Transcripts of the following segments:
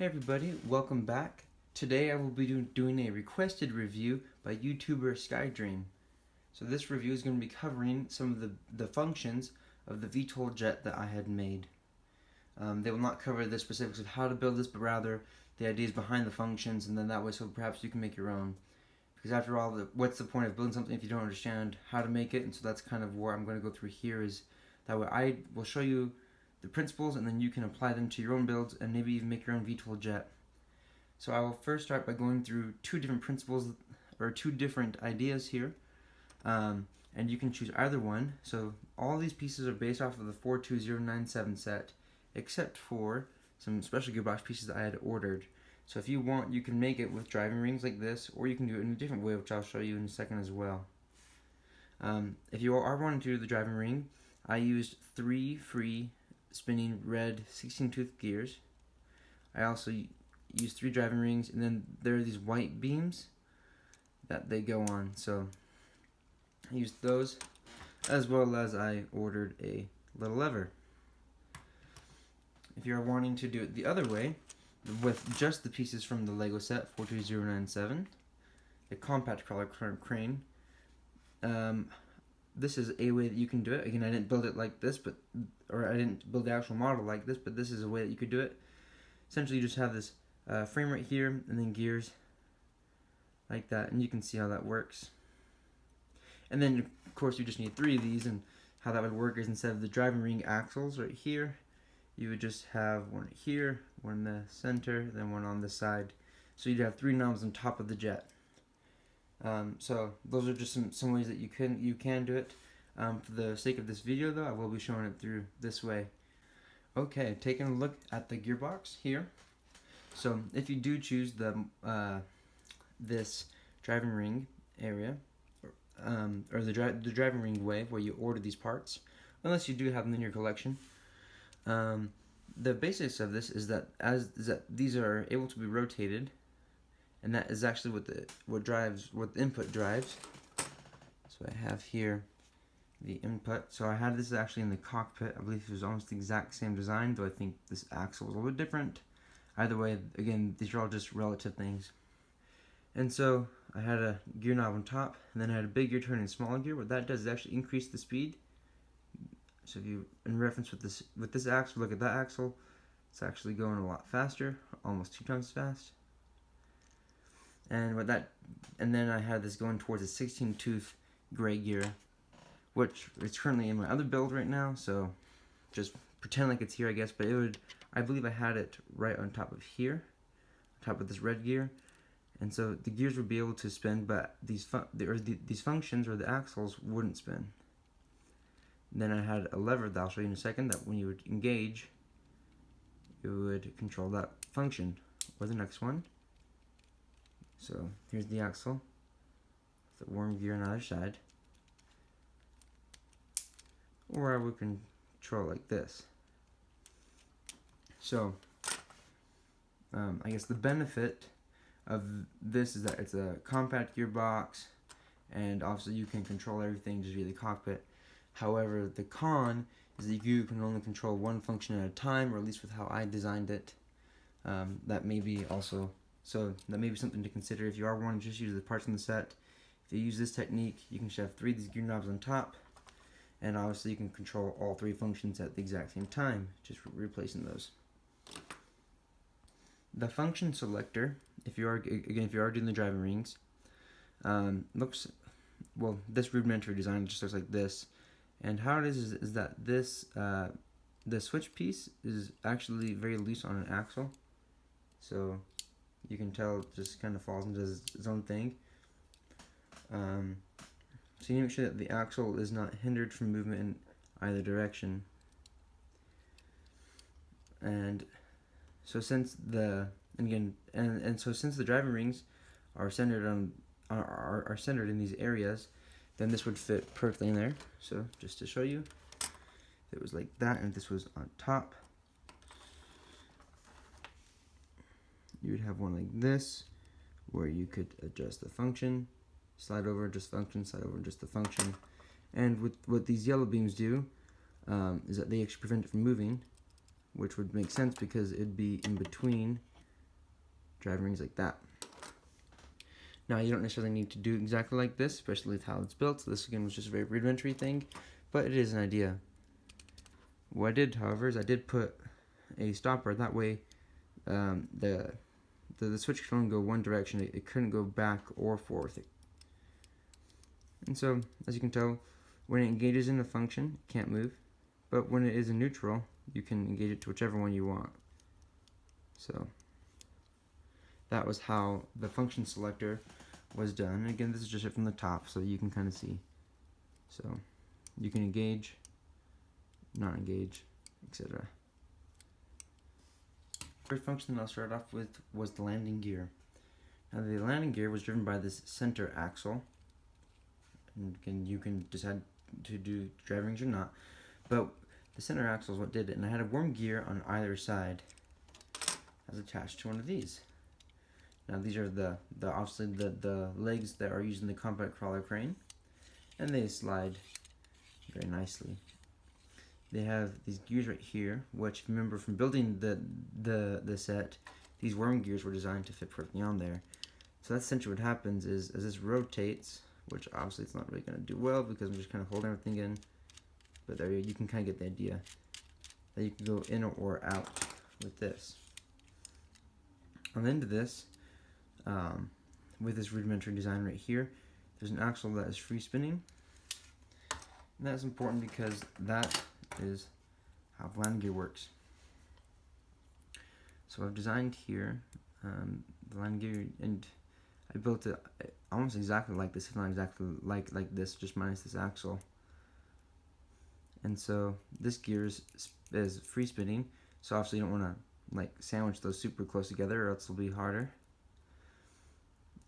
Hey everybody, welcome back. Today I will be doing a requested review by YouTuber Skydream. So this review is going to be covering some of the functions of the VTOL jet that I had made. They will not cover the specifics of how to build this, but rather the ideas behind the functions, and then that way so perhaps you can make your own. Because after all, what's the point of building something if you don't understand how to make it? And so that's kind of where I'm going to go through here, is that way I will show you the principles, and then you can apply them to your own builds and maybe even make your own VTOL jet. So I will first start by going through two different principles, or two different ideas here, and you can choose either one. So all these pieces are based off of the 42097 set, except for some special gearbox pieces that I had ordered. So if you want, you can make it with driving rings like this, or you can do it in a different way, which I'll show you in a second as well. If you are wanting to do the driving ring, I used 3 free spinning red 16-tooth gears. I also used 3 driving rings, and then there are these white beams that they go on, so I used those, as well as I ordered a little lever. If you're wanting to do it the other way, with just the pieces from the Lego set 42097, a compact crawler crane, this is a way that you can do it. Again, I didn't build it like this, or I didn't build the actual model like this, but this is a way that you could do it. Essentially, you just have this frame right here, and then gears like that, and you can see how that works. And then, of course, you just need 3 of these, and how that would work is instead of the driving ring axles right here, you would just have one right here, one in the center, then one on the side. So you'd have 3 knobs on top of the jet. So those are just some ways that you can do it. For the sake of this video though, I will be showing it through this way. Okay, taking a look at the gearbox here. So if you do choose the this driving ring area, or the driving ring way where you order these parts, unless you do have them in your collection, the basics of this is that these are able to be rotated. And that is actually what the input drives. So I have here the input. So I had this actually in the cockpit. I believe it was almost the exact same design, though I think this axle was a little bit different. Either way, again, these are all just relative things. And so I had a gear knob on top, and then I had a big gear turning smaller gear. What that does is actually increase the speed. So if you, in reference with this axle, look at that axle, it's actually going a lot faster, almost 2 times as fast. And then I had this going towards a 16-tooth gray gear, which is currently in my other build right now. So just pretend like it's here, I guess. But I believe I had it right on top of here, on top of this red gear, and so the gears would be able to spin, but these functions or the axles wouldn't spin. And then I had a lever that I'll show you in a second, that when you would engage, you would control that function. Or the next one. So here's the axle, the worm gear on the other side, or I would control like this. So I guess the benefit of this is that it's a compact gearbox, and obviously you can control everything just via the cockpit. However, the con is that you can only control one function at a time, or at least with how I designed it. That may be something to consider if you are wanting to just use the parts in the set. If you use this technique, you can just have 3 of these gear knobs on top, and obviously you can control all 3 functions at the exact same time, just replacing those. The function selector, if you are doing the driving rings, this rudimentary design just looks like this. And how it is that this the switch piece is actually very loose on an axle, so you can tell it just kind of falls into its own thing. So you need to make sure that the axle is not hindered from movement in either direction. And so since the driving rings are centered in these areas, then this would fit perfectly in there. So just to show you, if it was like that and this was on top, you would have one like this, where you could adjust the function, slide over, adjust function, slide over, adjust the function. And what these yellow beams do is that they actually prevent it from moving, which would make sense because it'd be in between driving rings like that. Now you don't necessarily need to do exactly like this, especially with how it's built. So this again was just a very rudimentary thing, but it is an idea. What I did, however, is I did put a stopper. That way, the switch could only go one direction. It couldn't go back or forth. And so, as you can tell, when it engages in a function, it can't move. But when it is in neutral, you can engage it to whichever one you want. So that was how the function selector was done. And again, this is just it from the top, so you can kind of see. So you can engage, not engage, etc. First function that I'll start off with was the landing gear. Now the landing gear was driven by this center axle. And again, you can decide to do driving rings or not. But the center axle is what did it. And I had a worm gear on either side as attached to one of these. Now these are obviously the legs that are used in the combat crawler crane. And they slide very nicely. They have these gears right here, which if you remember from building the set, these worm gears were designed to fit perfectly on there. So that's essentially what happens is as this rotates, which obviously it's not really going to do well because I'm just kind of holding everything in, but there you can kind of get the idea that you can go in or out with this. On the end of this, with this rudimentary design right here, there's an axle that is free spinning. And that's important because that is how the landing gear works. So I've designed here the landing gear, and I built it almost exactly like this, if not exactly like this, just minus this axle. And so this gear is free spinning, so obviously you don't want to like sandwich those super close together, or else it'll be harder.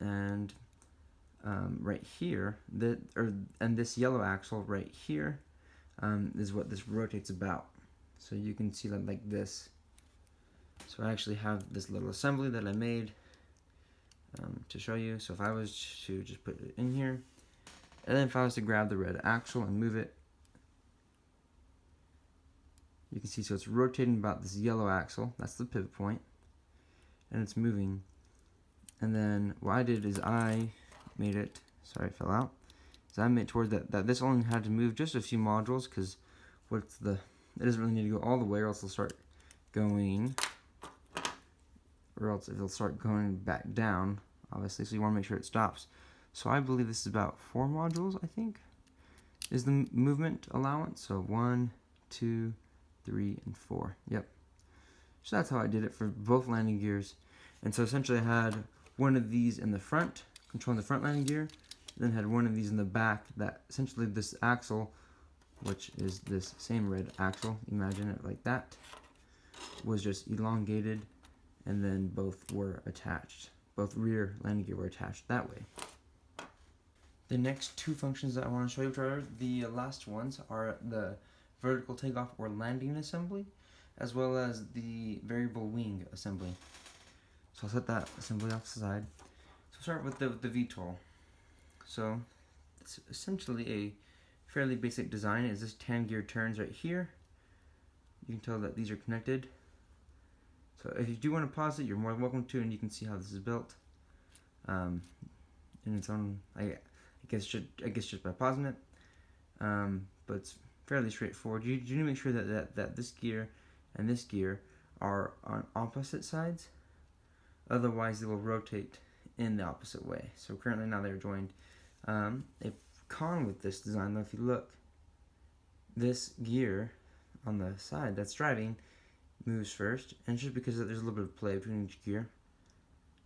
And right here, and this yellow axle right here is what this rotates about. So you can see that like this. So I actually have this little assembly that I made to show you. So if I was to just put it in here, and then if I was to grab the red axle and move it, you can see, so it's rotating about this yellow axle, that's the pivot point, and it's moving. And then what I did is I made it, sorry it fell out, so I made it toward that this only had to move just a few modules, because it doesn't really need to go all the way, or else it'll start going, or else it'll start going back down, obviously, so you want to make sure it stops. So I believe this is about 4 modules, I think, is the movement allowance. So 1, 2, 3, and 4. Yep. So that's how I did it for both landing gears. And so essentially I had one of these in the front, controlling the front landing gear, then had one of these in the back that essentially this axle, which is this same red axle, imagine it like that, was just elongated, and then both were attached. Both rear landing gear were attached that way. The next 2 functions that I want to show you, which are the last ones, are the vertical takeoff or landing assembly, as well as the variable wing assembly. So I'll set that assembly off to the side. So I'll start with the VTOL. So it's essentially a fairly basic design. Is this 10 gear turns right here. You can tell that these are connected. So if you do want to pause it, you're more than welcome to, and you can see how this is built in its own. I guess just by pausing it, but it's fairly straightforward. You need to make sure that this gear and this gear are on opposite sides, otherwise they will rotate in the opposite way. So currently now they're joined. A con with this design, though, if you look, this gear on the side that's driving moves first, and it's just because there's a little bit of play between each gear,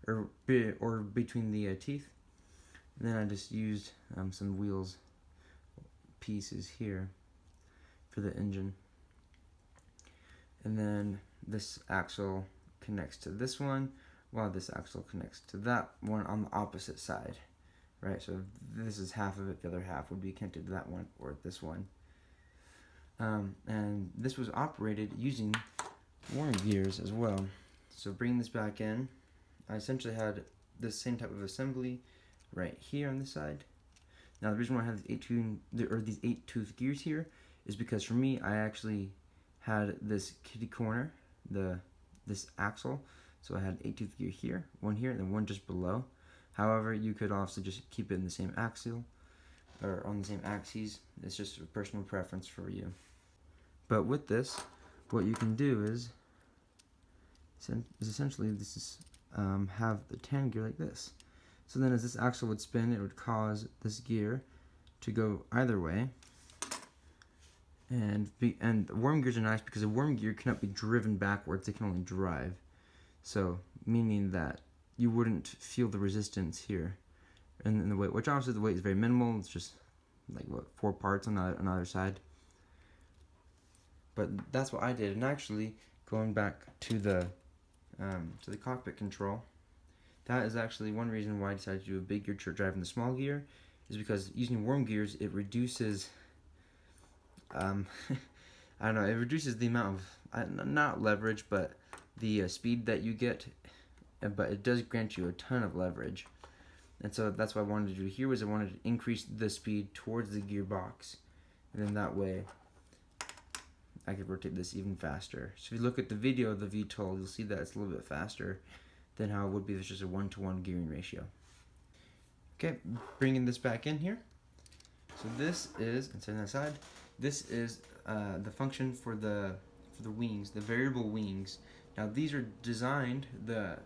or between the teeth. And then I just used some wheels pieces here for the engine. And then this axle connects to this one, while this axle connects to that one on the opposite side. Right, so this is half of it, the other half would be connected to that one or this one. And this was operated using worm gears as well. So bringing this back in, I essentially had this same type of assembly right here on this side. Now the reason why I have these 8-tooth gears here is because for me, I actually had this kitty corner, this axle. So I had 8-tooth gear here, one here, and then one just below. However, you could also just keep it in the same axial, or on the same axes. It's just a personal preference for you. But with this, what you can do is essentially have the tan gear like this. So then as this axle would spin, it would cause this gear to go either way. And worm gears are nice because a worm gear cannot be driven backwards, it can only drive. So, meaning that you wouldn't feel the resistance here in the weight, which obviously the weight is very minimal. It's just like, what, 4 parts on either side. But that's what I did. And actually, going back to the cockpit control, that is actually one reason why I decided to do a big gear driving the small gear, is because using worm gears, it reduces, I don't know, it reduces the amount of, not leverage, but the speed that you get, but it does grant you a ton of leverage. And so that's what I wanted to do here, was I wanted to increase the speed towards the gearbox, and then that way I could rotate this even faster. So if you look at the video of the VTOL, you'll see that it's a little bit faster than how it would be if it's just a 1-to-1 gearing ratio. Okay, bringing this back in here. So this is, and setting that aside, this is the function for the wings, the variable wings. Now these are designed,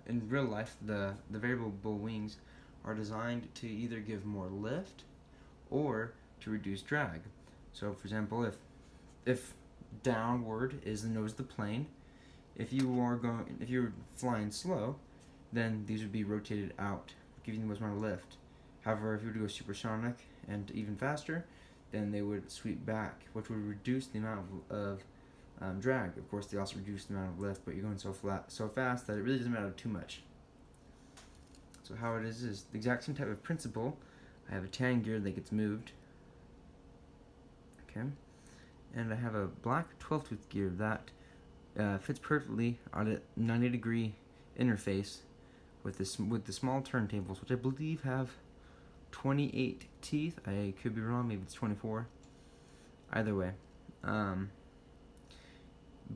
in real life, the variable wings are designed to either give more lift or to reduce drag. So for example, if downward is the nose of the plane, if you're flying slow, then these would be rotated out, giving the most amount of lift. However, if you were to go supersonic and even faster, then they would sweep back, which would reduce the amount of drag. Of course, they also reduce the amount of lift, but you're going so fast that it really doesn't matter too much. So how it is the exact same type of principle. I have a tan gear that gets moved. Okay, and I have a black 12-tooth gear that fits perfectly on a 90-degree interface with the small turntables, which I believe have 28 teeth. I could be wrong, maybe it's 24. Either way,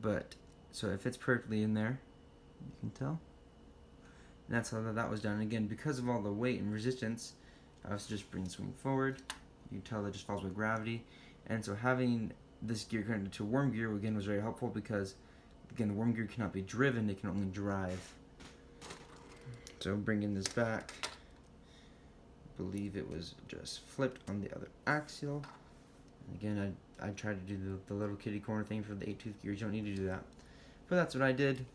but so it fits perfectly in there. You can tell. And that's how that was done. Again, because of all the weight and resistance, I also just bring this wing forward. You can tell that just follows with gravity. And so having this gear connected to worm gear again was very helpful because, again, the worm gear cannot be driven; it can only drive. So bringing this back, I believe it was just flipped on the other axial. And again, I tried to do the little kitty corner thing for the 8-tooth gears. You don't need to do that, but that's what I did.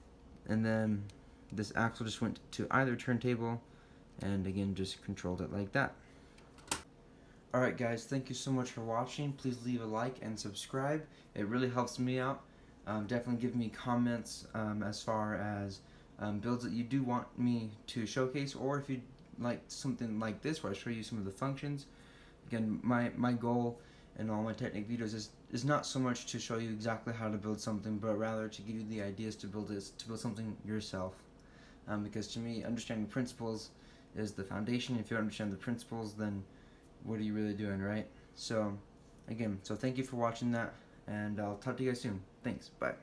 And then this axle just went to either turntable, and again just controlled it like that. Alright guys, thank you so much for watching. Please leave a like and subscribe. It really helps me out. Definitely give me comments as far as builds that you do want me to showcase, or if you'd like something like this where I show you some of the functions. Again, my goal in all my Technic videos is not so much to show you exactly how to build something, but rather to give you the ideas to build something yourself. Because to me, understanding principles is the foundation. If you don't understand the principles, then what are you really doing, right? So again, thank you for watching that, and I'll talk to you guys soon. Thanks, bye.